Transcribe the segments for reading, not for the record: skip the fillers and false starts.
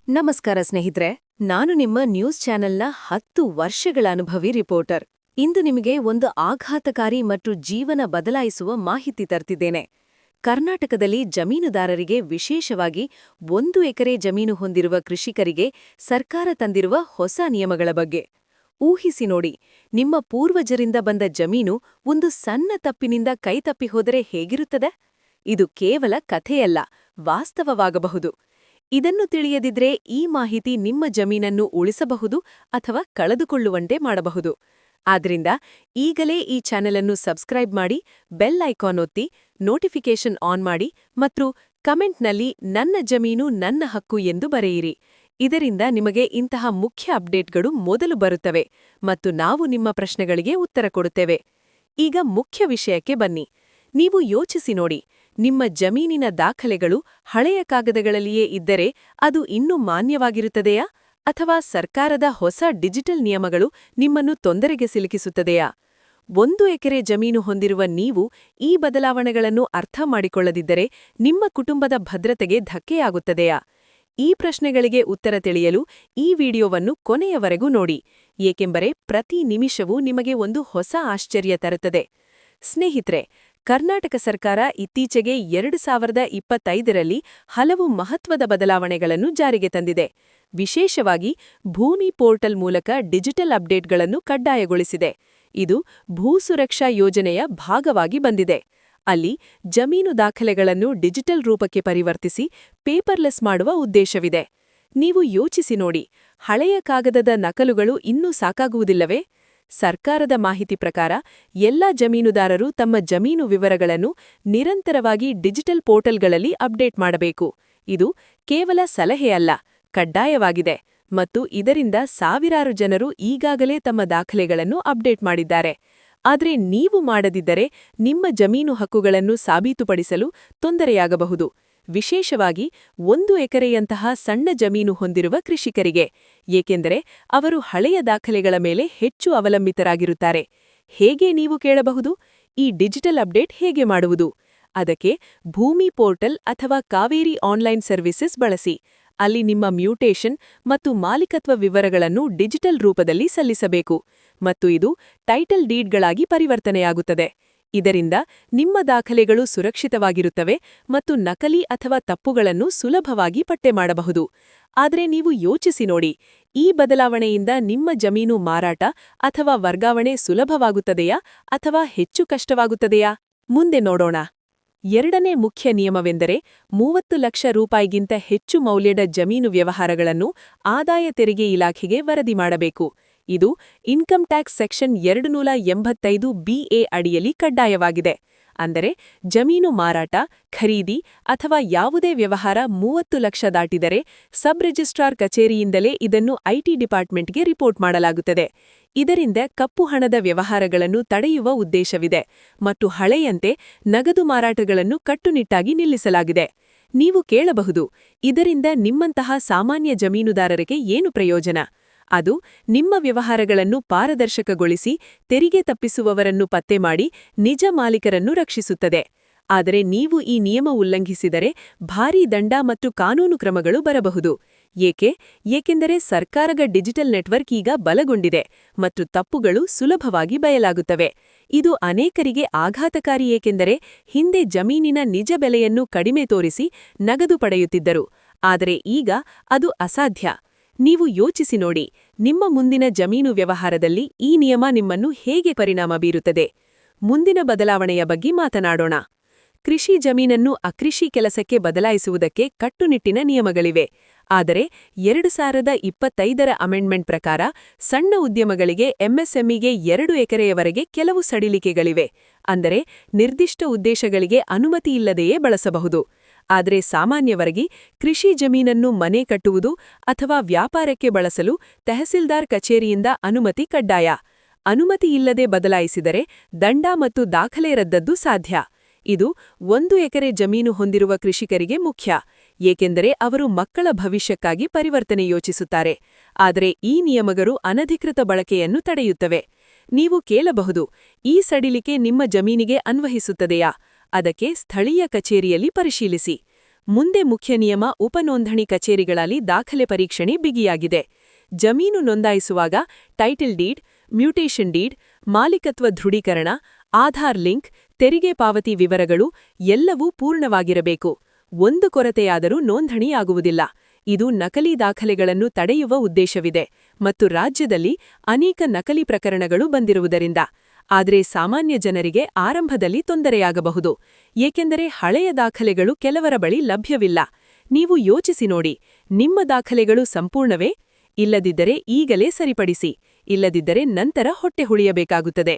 ನಮಸ್ಕಾರ ಸ್ನೇಹಿತರೆ, ನಾನು ನಿಮ್ಮ ನ್ಯೂಸ್ ಚಾನೆಲ್ನ 10 ವರ್ಷಗಳ ಅನುಭವಿ ರಿಪೋರ್ಟರ್. ಇಂದು ನಿಮಗೆ ಒಂದು ಆಘಾತಕಾರಿ ಮತ್ತು ಜೀವನ ಬದಲಾಯಿಸುವ ಮಾಹಿತಿ ತರ್ತಿದ್ದೇನೆ. ಕರ್ನಾಟಕದಲ್ಲಿ ಜಮೀನುದಾರರಿಗೆ, ವಿಶೇಷವಾಗಿ 1 ಎಕರೆ ಜಮೀನು ಹೊಂದಿರುವ ಕೃಷಿಕರಿಗೆ ಸರ್ಕಾರ ತಂದಿರುವ ಹೊಸ ನಿಯಮಗಳ ಬಗ್ಗೆ. ಊಹಿಸಿ ನೋಡಿ, ನಿಮ್ಮ ಪೂರ್ವಜರಿಂದ ಬಂದ ಜಮೀನು ಒಂದು ಸಣ್ಣ ತಪ್ಪಿನಿಂದ ಕೈತಪ್ಪಿ ಹೋದರೆ ಹೇಗಿರುತ್ತದೆ? ಇದು ಕೇವಲ ಕಥೆಯಲ್ಲ, ವಾಸ್ತವವಾಗಬಹುದು. ಇದನ್ನು ತಿಳಿಯದಿದ್ರೆ ಈ ಮಾಹಿತಿ ನಿಮ್ಮ ಜಮೀನನ್ನು ಉಳಿಸಬಹುದು ಅಥವಾ ಕಳೆದುಕೊಳ್ಳುವಂತೆ ಮಾಡಬಹುದು. ಆದ್ರಿಂದ ಈಗಲೇ ಈ ಚಾನೆಲ್ ಅನ್ನು ಸಬ್ಸ್ಕ್ರೈಬ್ ಮಾಡಿ, ಬೆಲ್ ಐಕಾನ್ ಒತ್ತಿ, ನೋಟಿಫಿಕೇಶನ್ ಆನ್ ಮಾಡಿ ಮತ್ತು ಕಮೆಂಟ್ನಲ್ಲಿ ನನ್ನ ಜಮೀನು ನನ್ನ ಹಕ್ಕು ಎಂದು ಬರೆಯಿರಿ. ಇದರಿಂದ ನಿಮಗೆ ಇಂತಹ ಮುಖ್ಯ ಅಪ್ಡೇಟ್ಗಳು ಮೊದಲು ಬರುತ್ತವೆ ಮತ್ತು ನಾವು ನಿಮ್ಮ ಪ್ರಶ್ನೆಗಳಿಗೆ ಉತ್ತರ ಕೊಡುತ್ತೇವೆ. ಈಗ ಮುಖ್ಯ ವಿಷಯಕ್ಕೆ ಬನ್ನಿ. ನೀವು ಯೋಚಿಸಿ ನೋಡಿ, ನಿಮ್ಮ ಜಮೀನಿನ ದಾಖಲೆಗಳು ಹಳೆಯ ಕಾಗದಗಳಲ್ಲಿಯೇ ಇದ್ದರೆ ಅದು ಇನ್ನೂ ಮಾನ್ಯವಾಗಿರುತ್ತದೆಯಾ? ಅಥವಾ ಸರ್ಕಾರದ ಹೊಸ ಡಿಜಿಟಲ್ ನಿಯಮಗಳು ನಿಮ್ಮನ್ನು ತೊಂದರೆಗೆ ಸಿಲುಕಿಸುತ್ತದೆಯಾ? 1 ಎಕರೆ ಜಮೀನು ಹೊಂದಿರುವ ನೀವು ಈ ಬದಲಾವಣೆಗಳನ್ನು ಅರ್ಥ ಮಾಡಿಕೊಳ್ಳದಿದ್ದರೆ ನಿಮ್ಮ ಕುಟುಂಬದ ಭದ್ರತೆಗೆ ಧಕ್ಕೆಯಾಗುತ್ತದೆಯಾ? ಈ ಪ್ರಶ್ನೆಗಳಿಗೆ ಉತ್ತರ ತಿಳಿಯಲು ಈ ವಿಡಿಯೋವನ್ನು ಕೊನೆಯವರೆಗೂ ನೋಡಿ, ಏಕೆಂದರೆ ಪ್ರತಿ ನಿಮಿಷವೂ ನಿಮಗೆ ಒಂದು ಹೊಸ ಆಶ್ಚರ್ಯ ತರುತ್ತದೆ. ಸ್ನೇಹಿತರೆ, ಕರ್ನಾಟಕ ಸರ್ಕಾರ ಇತ್ತೀಚೆಗೆ 2025ರಲ್ಲಿ ಹಲವು ಮಹತ್ವದ ಬದಲಾವಣೆಗಳನ್ನು ಜಾರಿಗೆ ತಂದಿದೆ. ವಿಶೇಷವಾಗಿ ಭೂಮಿ ಪೋರ್ಟಲ್ ಮೂಲಕ ಡಿಜಿಟಲ್ ಅಪ್ಡೇಟ್ಗಳನ್ನು ಕಡ್ಡಾಯಗೊಳಿಸಿದೆ. ಇದು ಭೂ ಸುರಕ್ಷಾ ಯೋಜನೆಯ ಭಾಗವಾಗಿ ಬಂದಿದೆ. ಅಲ್ಲಿ ಜಮೀನು ದಾಖಲೆಗಳನ್ನು ಡಿಜಿಟಲ್ ರೂಪಕ್ಕೆ ಪರಿವರ್ತಿಸಿ ಪೇಪರ್ಲೆಸ್ ಮಾಡುವ ಉದ್ದೇಶವಿದೆ. ನೀವು ಯೋಚಿಸಿ ನೋಡಿ, ಹಳೆಯ ಕಾಗದದ ನಕಲುಗಳು ಇನ್ನೂ ಸಾಕಾಗುವುದಿಲ್ಲವೇ? ಸರ್ಕಾರದ ಮಾಹಿತಿ ಪ್ರಕಾರ ಎಲ್ಲ ಜಮೀನುದಾರರು ತಮ್ಮ ಜಮೀನು ವಿವರಗಳನ್ನು ನಿರಂತರವಾಗಿ ಡಿಜಿಟಲ್ ಪೋರ್ಟಲ್ಗಳಲ್ಲಿ ಅಪ್ಡೇಟ್ ಮಾಡಬೇಕು. ಇದು ಕೇವಲ ಸಲಹೆಯಲ್ಲ, ಕಡ್ಡಾಯವಾಗಿದೆ ಮತ್ತು ಇದರಿಂದ ಸಾವಿರಾರು ಜನರು ಈಗಾಗಲೇ ತಮ್ಮ ದಾಖಲೆಗಳನ್ನು ಅಪ್ಡೇಟ್ ಮಾಡಿದ್ದಾರೆ. ಆದರೆ ನೀವು ಮಾಡದಿದ್ದರೆ ನಿಮ್ಮ ಜಮೀನು ಹಕ್ಕುಗಳನ್ನು ಸಾಬೀತುಪಡಿಸಲು ತೊಂದರೆಯಾಗಬಹುದು. ವಿಶೇಷವಾಗಿ 1 ಎಕರೆಯಂತಹ ಸಣ್ಣ ಜಮೀನು ಹೊಂದಿರುವ ಕೃಷಿಕರಿಗೆ, ಏಕೆಂದರೆ ಅವರು ಹಳೆಯ ದಾಖಲೆಗಳ ಮೇಲೆ ಹೆಚ್ಚು ಅವಲಂಬಿತರಾಗಿರುತ್ತಾರೆ. ಹೇಗೆ ನೀವು ಕೇಳಬಹುದು? ಈ ಡಿಜಿಟಲ್ ಅಪ್ಡೇಟ್ ಹೇಗೆ ಮಾಡುವುದು? ಅದಕ್ಕೆ ಭೂಮಿ ಪೋರ್ಟಲ್ ಅಥವಾ ಕಾವೇರಿ ಆನ್ಲೈನ್ ಸರ್ವಿಸಸ್ ಬಳಸಿ. ಅಲ್ಲಿ ನಿಮ್ಮ ಮ್ಯೂಟೇಷನ್ ಮತ್ತು ಮಾಲೀಕತ್ವ ವಿವರಗಳನ್ನು ಡಿಜಿಟಲ್ ರೂಪದಲ್ಲಿ ಸಲ್ಲಿಸಬೇಕು ಮತ್ತು ಇದು ಟೈಟಲ್ ಡೀಡ್ಗಳಾಗಿ ಪರಿವರ್ತನೆಯಾಗುತ್ತದೆ. ಇದರಿಂದ ನಿಮ್ಮ ದಾಖಲೆಗಳು ಸುರಕ್ಷಿತವಾಗಿರುತ್ತವೆ ಮತ್ತು ನಕಲಿ ಅಥವಾ ತಪ್ಪುಗಳನ್ನು ಸುಲಭವಾಗಿ ಪತ್ತೆ ಮಾಡಬಹುದು. ಆದರೆ ನೀವು ಯೋಚಿಸಿ ನೋಡಿ, ಈ ಬದಲಾವಣೆಯಿಂದ ನಿಮ್ಮ ಜಮೀನು ಮಾರಾಟ ಅಥವಾ ವರ್ಗಾವಣೆ ಸುಲಭವಾಗುತ್ತದೆಯಾ ಅಥವಾ ಹೆಚ್ಚು ಕಷ್ಟವಾಗುತ್ತದೆಯಾ? ಮುಂದೆ ನೋಡೋಣ. 2ನೇ ಮುಖ್ಯ ನಿಯಮವೆಂದರೆ 30 ಲಕ್ಷ ರೂಪಾಯಿಗಿಂತ ಹೆಚ್ಚು ಮೌಲ್ಯದ ಜಮೀನು ವ್ಯವಹಾರಗಳನ್ನು ಆದಾಯ ತೆರಿಗೆ ಇಲಾಖೆಗೆ ವರದಿ ಮಾಡಬೇಕು. ಇದು ಇನ್ಕಮ್ ಟ್ಯಾಕ್ಸ್ ಸೆಕ್ಷನ್ 285BA ಅಡಿಯಲ್ಲಿ ಕಡ್ಡಾಯವಾಗಿದೆ. ಅಂದರೆ ಜಮೀನು ಮಾರಾಟ, ಖರೀದಿ ಅಥವಾ ಯಾವುದೇ ವ್ಯವಹಾರ 30 ಲಕ್ಷ ದಾಟಿದರೆ ಸಬ್ ರಿಜಿಸ್ಟ್ರಾರ್ ಕಚೇರಿಯಿಂದಲೇ ಇದನ್ನು ಐಟಿ ಡಿಪಾರ್ಟ್ಮೆಂಟ್ಗೆ ರಿಪೋರ್ಟ್ ಮಾಡಲಾಗುತ್ತದೆ. ಇದರಿಂದ ಕಪ್ಪು ಹಣದ ವ್ಯವಹಾರಗಳನ್ನು ತಡೆಯುವ ಉದ್ದೇಶವಿದೆ ಮತ್ತು ಹಳೆಯಂತೆ ನಗದು ಮಾರಾಟಗಳನ್ನು ಕಟ್ಟುನಿಟ್ಟಾಗಿ ನಿಲ್ಲಿಸಲಾಗಿದೆ. ನೀವು ಕೇಳಬಹುದು, ಇದರಿಂದ ನಿಮ್ಮಂತಹ ಸಾಮಾನ್ಯ ಜಮೀನುದಾರರಿಗೆ ಏನು ಪ್ರಯೋಜನ? ಅದು ನಿಮ್ಮ ವ್ಯವಹಾರಗಳನ್ನು ಪಾರದರ್ಶಕಗೊಳಿಸಿ ತೆರಿಗೆ ತಪ್ಪಿಸುವವರನ್ನು ಪತ್ತೆ ಮಾಡಿ ನಿಜ ಮಾಲೀಕರನ್ನು ರಕ್ಷಿಸುತ್ತದೆ. ಆದರೆ ನೀವು ಈ ನಿಯಮ ಉಲ್ಲಂಘಿಸಿದರೆ ಭಾರೀ ದಂಡ ಮತ್ತು ಕಾನೂನು ಕ್ರಮಗಳು ಬರಬಹುದು. ಏಕೆಂದರೆ ಸರ್ಕಾರದ ಡಿಜಿಟಲ್ ನೆಟ್ವರ್ಕ್ ಈಗ ಬಲಗೊಂಡಿದೆ ಮತ್ತು ತಪ್ಪುಗಳು ಸುಲಭವಾಗಿ ಬಯಲಾಗುತ್ತವೆ. ಇದು ಅನೇಕರಿಗೆ ಆಘಾತಕಾರಿ, ಏಕೆಂದರೆ ಹಿಂದೆ ಜಮೀನಿನ ನಿಜ ಬೆಲೆಯನ್ನು ಕಡಿಮೆ ತೋರಿಸಿ ನಗದು ಪಡೆಯುತ್ತಿದ್ದರು. ಆದರೆ ಈಗ ಅದು ಅಸಾಧ್ಯ. ನೀವು ಯೋಚಿಸಿ ನೋಡಿ, ನಿಮ್ಮ ಮುಂದಿನ ಜಮೀನು ವ್ಯವಹಾರದಲ್ಲಿ ಈ ನಿಯಮ ನಿಮ್ಮನ್ನು ಹೇಗೆ ಪರಿಣಾಮ ಬೀರುತ್ತದೆ? ಮುಂದಿನ ಬದಲಾವಣೆಯ ಬಗ್ಗೆ ಮಾತನಾಡೋಣ. ಕೃಷಿ ಜಮೀನನ್ನು ಅಕೃಷಿ ಕೆಲಸಕ್ಕೆ ಬದಲಾಯಿಸುವುದಕ್ಕೆ ಕಟ್ಟುನಿಟ್ಟಿನ ನಿಯಮಗಳಿವೆ. ಆದರೆ 2025ರ ಅಮೆಂಡ್ಮೆಂಟ್ ಪ್ರಕಾರ ಸಣ್ಣ ಉದ್ಯಮಗಳಿಗೆ ಎಂಎಸ್ಎಂಇಗೆ 2 ಎಕರೆಯವರೆಗೆ ಕೆಲವು ಸಡಿಲಿಕೆಗಳಿವೆ. ಅಂದರೆ ನಿರ್ದಿಷ್ಟ ಉದ್ದೇಶಗಳಿಗೆ ಅನುಮತಿಯಿಲ್ಲದೆಯೇ ಬಳಸಬಹುದು. ಆದರೆ ಸಾಮಾನ್ಯವಾಗಿ ಕೃಷಿ ಜಮೀನನ್ನು ಮನೆ ಕಟ್ಟುವುದು ಅಥವಾ ವ್ಯಾಪಾರಕ್ಕೆ ಬಳಸಲು ತಹಸೀಲ್ದಾರ್ ಕಚೇರಿಯಿಂದ ಅನುಮತಿ ಕಡ್ಡಾಯ. ಅನುಮತಿಯಿಲ್ಲದೆ ಬದಲಾಯಿಸಿದರೆ ದಂಡ ಮತ್ತು ದಾಖಲೆ ರದ್ದದ್ದು ಸಾಧ್ಯ. ಇದು 1 ಎಕರೆ ಜಮೀನು ಹೊಂದಿರುವ ಕೃಷಿಕರಿಗೆ ಮುಖ್ಯ, ಏಕೆಂದರೆ ಅವರು ಮಕ್ಕಳ ಭವಿಷ್ಯಕ್ಕಾಗಿ ಪರಿವರ್ತನೆ ಯೋಚಿಸುತ್ತಾರೆ. ಆದರೆ ಈ ನಿಯಮಗಳು ಅನಧಿಕೃತ ಬಳಕೆಯನ್ನು ತಡೆಯುತ್ತವೆ. ನೀವು ಕೇಳಬಹುದು, ಈ ಸಡಿಲಿಕೆ ನಿಮ್ಮ ಜಮೀನಿಗೆ ಅನ್ವಯಿಸುತ್ತದೆಯಾ? ಅದಕ್ಕೆ ಸ್ಥಳೀಯ ಕಚೇರಿಯಲ್ಲಿ ಪರಿಶೀಲಿಸಿ. ಮುಂದೆ ಮುಖ್ಯ ನಿಯಮ ಉಪನೋಂದಣಿ ಕಚೇರಿಗಳಲ್ಲಿ ದಾಖಲೆ ಪರೀಕ್ಷಣೆ ಬಿಗಿಯಾಗಿದೆ. ಜಮೀನು ನೋಂದಾಯಿಸುವಾಗ ಟೈಟಲ್ ಡೀಡ್, ಮ್ಯೂಟೇಷನ್ ಡೀಡ್, ಮಾಲೀಕತ್ವ ದೃಢೀಕರಣ, ಆಧಾರ್ ಲಿಂಕ್, ತೆರಿಗೆ ಪಾವತಿ ವಿವರಗಳು ಎಲ್ಲವೂ ಪೂರ್ಣವಾಗಿರಬೇಕು. ಒಂದು ಕೊರತೆಯಾದರೂ ನೋಂದಣಿಯಾಗುವುದಿಲ್ಲ. ಇದು ನಕಲಿ ದಾಖಲೆಗಳನ್ನು ತಡೆಯುವ ಉದ್ದೇಶವಿದೆ ಮತ್ತು ರಾಜ್ಯದಲ್ಲಿ ಅನೇಕ ನಕಲಿ ಪ್ರಕರಣಗಳು ಬಂದಿರುವುದರಿಂದ. ಆದರೆ ಸಾಮಾನ್ಯ ಜನರಿಗೆ ಆರಂಭದಲ್ಲಿ ತೊಂದರೆಯಾಗಬಹುದು, ಏಕೆಂದರೆ ಹಳೆಯ ದಾಖಲೆಗಳು ಕೆಲವರ ಬಳಿ ಲಭ್ಯವಿಲ್ಲ. ನೀವು ಯೋಚಿಸಿ ನೋಡಿ, ನಿಮ್ಮ ದಾಖಲೆಗಳು ಸಂಪೂರ್ಣವೇ? ಇಲ್ಲದಿದ್ದರೆ ಈಗಲೇ ಸರಿಪಡಿಸಿ, ಇಲ್ಲದಿದ್ದರೆ ನಂತರ ಹೊಟ್ಟೆ ಹುಳಿಯಬೇಕಾಗುತ್ತದೆ.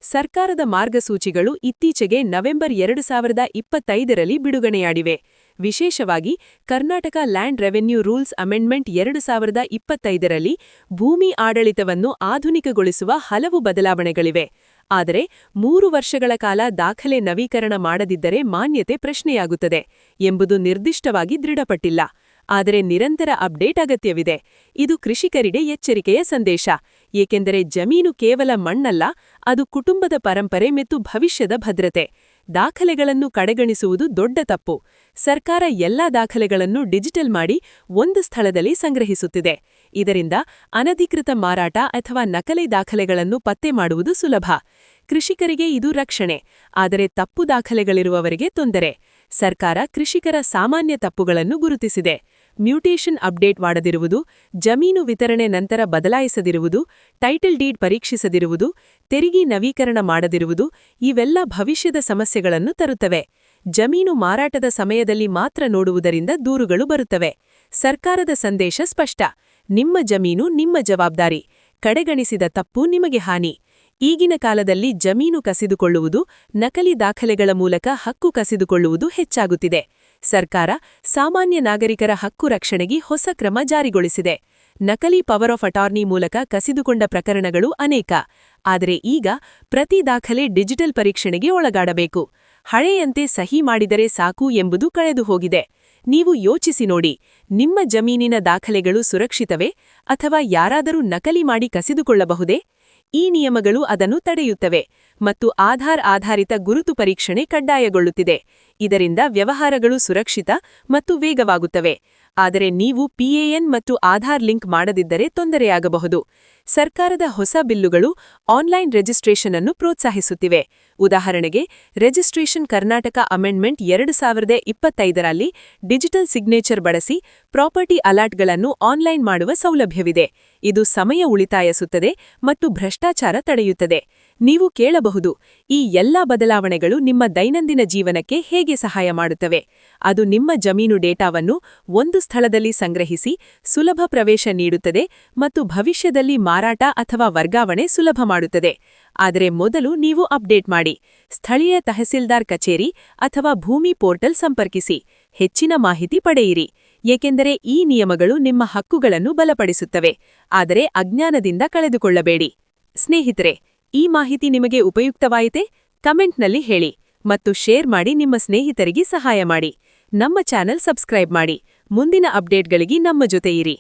ಸರ್ಕಾರದ ಮಾರ್ಗಸೂಚಿಗಳು ಇತ್ತೀಚೆಗೆ ನವೆಂಬರ್ 2025ರಲ್ಲಿ ಬಿಡುಗಡೆಯಾಡಿವೆ. ವಿಶೇಷವಾಗಿ Karnataka land revenue rules amendment 2025ರಲ್ಲಿ ಭೂಮಿ ಆಡಳಿತವನ್ನು ಆಧುನಿಕಗೊಳಿಸುವ ಹಲವು ಬದಲಾವಣೆಗಳಿವೆ. ಆದರೆ 3 ವರ್ಷಗಳ ಕಾಲ ದಾಖಲೆ ನವೀಕರಣ ಮಾಡದಿದ್ದರೆ ಮಾನ್ಯತೆ ಪ್ರಶ್ನೆಯಾಗುತ್ತದೆ ಎಂಬುದು ನಿರ್ದಿಷ್ಟವಾಗಿ ದೃಢಪಟ್ಟಿಲ್ಲ. ಆದರೆ ನಿರಂತರ ಅಪ್ಡೇಟ್ ಅಗತ್ಯವಿದೆ. ಇದು ಕೃಷಿಕರಿಗೆ ಎಚ್ಚರಿಕೆಯ ಸಂದೇಶ, ಏಕೆಂದರೆ ಜಮೀನು ಕೇವಲ ಮಣ್ಣಲ್ಲ, ಅದು ಕುಟುಂಬದ ಪರಂಪರೆ ಮತ್ತು ಭವಿಷ್ಯದ ಭದ್ರತೆ. ದಾಖಲೆಗಳನ್ನು ಕಡೆಗಣಿಸುವುದು ದೊಡ್ಡ ತಪ್ಪು. ಸರ್ಕಾರ ಎಲ್ಲಾ ದಾಖಲೆಗಳನ್ನು ಡಿಜಿಟಲ್ ಮಾಡಿ ಒಂದು ಸ್ಥಳದಲ್ಲಿ ಸಂಗ್ರಹಿಸುತ್ತಿದೆ. ಇದರಿಂದ ಅನಧಿಕೃತ ಮಾರಾಟ ಅಥವಾ ನಕಲಿ ದಾಖಲೆಗಳನ್ನು ಪತ್ತೆ ಮಾಡುವುದು ಸುಲಭ. ಕೃಷಿಕರಿಗೆ ಇದು ರಕ್ಷಣೆ, ಆದರೆ ತಪ್ಪು ದಾಖಲೆಗಳಿರುವವರಿಗೆ ತೊಂದರೆ. ಸರ್ಕಾರ ಕೃಷಿಕರ ಸಾಮಾನ್ಯ ತಪ್ಪುಗಳನ್ನು ಗುರುತಿಸಿದೆ. ಮ್ಯೂಟೇಷನ್ ಅಪ್ಡೇಟ್ ಮಾಡದಿರುವುದು, ಜಮೀನು ವಿತರಣೆ ನಂತರ ಬದಲಾಯಿಸದಿರುವುದು, ಟೈಟಲ್ ಡೀಡ್ ಪರೀಕ್ಷಿಸದಿರುವುದು, ತೆರಿಗೆ ನವೀಕರಣ ಮಾಡದಿರುವುದು ಇವೆಲ್ಲ ಭವಿಷ್ಯದ ಸಮಸ್ಯೆಗಳನ್ನು ತರುತ್ತವೆ. ಜಮೀನು ಮಾರಾಟದ ಸಮಯದಲ್ಲಿ ಮಾತ್ರ ನೋಡುವುದರಿಂದ ದೂರುಗಳು ಬರುತ್ತವೆ. ಸರ್ಕಾರದ ಸಂದೇಶ ಸ್ಪಷ್ಟ: ನಿಮ್ಮ ಜಮೀನು ನಿಮ್ಮ ಜವಾಬ್ದಾರಿ. ಕಡೆಗಣಿಸಿದ ತಪ್ಪು ನಿಮಗೆ ಹಾನಿ. ಈಗಿನ ಕಾಲದಲ್ಲಿ ಜಮೀನು ಕಸಿದುಕೊಳ್ಳುವುದು, ನಕಲಿ ದಾಖಲೆಗಳ ಮೂಲಕ ಹಕ್ಕು ಕಸಿದುಕೊಳ್ಳುವುದು ಹೆಚ್ಚಾಗುತ್ತಿದೆ. ಸರ್ಕಾರ ಸಾಮಾನ್ಯ ನಾಗರಿಕರ ಹಕ್ಕು ರಕ್ಷಣೆಗೆ ಹೊಸ ಕ್ರಮ ಜಾರಿಗೊಳಿಸಿದೆ. ನಕಲಿ ಪವರ್ ಆಫ್ ಅಟಾರ್ನಿ ಮೂಲಕ ಕಸಿದುಕೊಂಡ ಪ್ರಕರಣಗಳು ಅನೇಕ. ಆದರೆ ಈಗ ಪ್ರತಿ ದಾಖಲೆ ಡಿಜಿಟಲ್ ಪರೀಕ್ಷಣೆಗೆ ಒಳಗಾಡಬೇಕು. ಹಳೆಯಂತೆ ಸಹಿ ಮಾಡಿದರೆ ಸಾಕು ಎಂಬುದು ಕಳೆದುಹೋಗಿದೆ. ನೀವು ಯೋಚಿಸಿ ನೋಡಿ, ನಿಮ್ಮ ಜಮೀನಿನ ದಾಖಲೆಗಳು ಸುರಕ್ಷಿತವೇ ಅಥವಾ ಯಾರಾದರೂ ನಕಲಿ ಮಾಡಿ ಕಸಿದುಕೊಳ್ಳಬಹುದೇ? ಈ ನಿಯಮಗಳು ಅದನ್ನು ತಡೆಯುತ್ತವೆ ಮತ್ತು ಆಧಾರ್ ಆಧಾರಿತ ಗುರುತು ಪರೀಕ್ಷಣೆ ಕಡ್ಡಾಯಗೊಳ್ಳುತ್ತಿದೆ. ಇದರಿಂದ ವ್ಯವಹಾರಗಳು ಸುರಕ್ಷಿತ ಮತ್ತು ವೇಗವಾಗುತ್ತವೆ. ಆದರೆ ನೀವು PAN ಮತ್ತು ಆಧಾರ್ ಲಿಂಕ್ ಮಾಡದಿದ್ದರೆ ತೊಂದರೆಯಾಗಬಹುದು. ಸರ್ಕಾರದ ಹೊಸ ಬಿಲ್ಲುಗಳು ಆನ್ಲೈನ್ ರಿಜಿಸ್ಟ್ರೇಷನ್ ಅನ್ನು ಪ್ರೋತ್ಸಾಹಿಸುತ್ತಿವೆ. ಉದಾಹರಣೆಗೆ, ರಿಜಿಸ್ಟ್ರೇಷನ್ ಕರ್ನಾಟಕ ಅಮೆಂಡ್ಮೆಂಟ್ 2025ರಲ್ಲಿ ಡಿಜಿಟಲ್ ಸಿಗ್ನೇಚರ್ ಬಳಸಿ ಪ್ರಾಪರ್ಟಿ ಅಲರ್ಟ್ಗಳನ್ನು ಆನ್ಲೈನ್ ಮಾಡುವ ಸೌಲಭ್ಯವಿದೆ. ಇದು ಸಮಯ ಉಳಿತಾಯಿಸುತ್ತದೆ ಮತ್ತು ಭ್ರಷ್ಟಾಚಾರ ತಡೆಯುತ್ತದೆ. ನೀವು ಕೇಳಬಹುದು, ಈ ಎಲ್ಲಾ ಬದಲಾವಣೆಗಳು ನಿಮ್ಮ ದೈನಂದಿನ ಜೀವನಕ್ಕೆ ಹೇಗೆ ಸಹಾಯ ಮಾಡುತ್ತವೆ? ಅದು ನಿಮ್ಮ ಜಮೀನು ಡೇಟಾವನ್ನು ಒಂದು ಸ್ಥಳದಲ್ಲಿ ಸಂಗ್ರಹಿಸಿ ಸುಲಭ ಪ್ರವೇಶ ನೀಡುತ್ತದೆ ಮತ್ತು ಭವಿಷ್ಯದಲ್ಲಿ ಮಾರಾಟ ಅಥವಾ ವರ್ಗಾವಣೆ ಸುಲಭ ಮಾಡುತ್ತದೆ. ಆದರೆ ಮೊದಲು ನೀವು ಅಪ್ಡೇಟ್ ಮಾಡಿ. ಸ್ಥಳೀಯ ತಹಸೀಲ್ದಾರ್ ಕಚೇರಿ ಅಥವಾ ಭೂಮಿ ಪೋರ್ಟಲ್ ಸಂಪರ್ಕಿಸಿ. ಹೆಚ್ಚಿನ ಮಾಹಿತಿ ಪಡೆಯಿರಿ, ಏಕೆಂದರೆ ಈ ನಿಯಮಗಳು ನಿಮ್ಮ ಹಕ್ಕುಗಳನ್ನು ಬಲಪಡಿಸುತ್ತವೆ. ಆದರೆ ಅಜ್ಞಾನದಿಂದ ಕಳೆದುಕೊಳ್ಳಬೇಡಿ. ಸ್ನೇಹಿತರೆ, ಈ ಮಾಹಿತಿ ನಿಮಗೆ ಉಪಯುಕ್ತವಾಯಿತೆ? ಕಮೆಂಟ್ನಲ್ಲಿ ಹೇಳಿ ಮತ್ತು ಶೇರ್ ಮಾಡಿ. ನಿಮ್ಮ ಸ್ನೇಹಿತರಿಗೆ ಸಹಾಯ ಮಾಡಿ. ನಮ್ಮ ಚಾನೆಲ್ ಸಬ್ಸ್ಕ್ರೈಬ್ ಮಾಡಿ. ಮುಂದಿನ ಅಪ್ಡೇಟ್ಗಳಿಗೆ ನಮ್ಮ ಜೊತೆ ಇರಿ.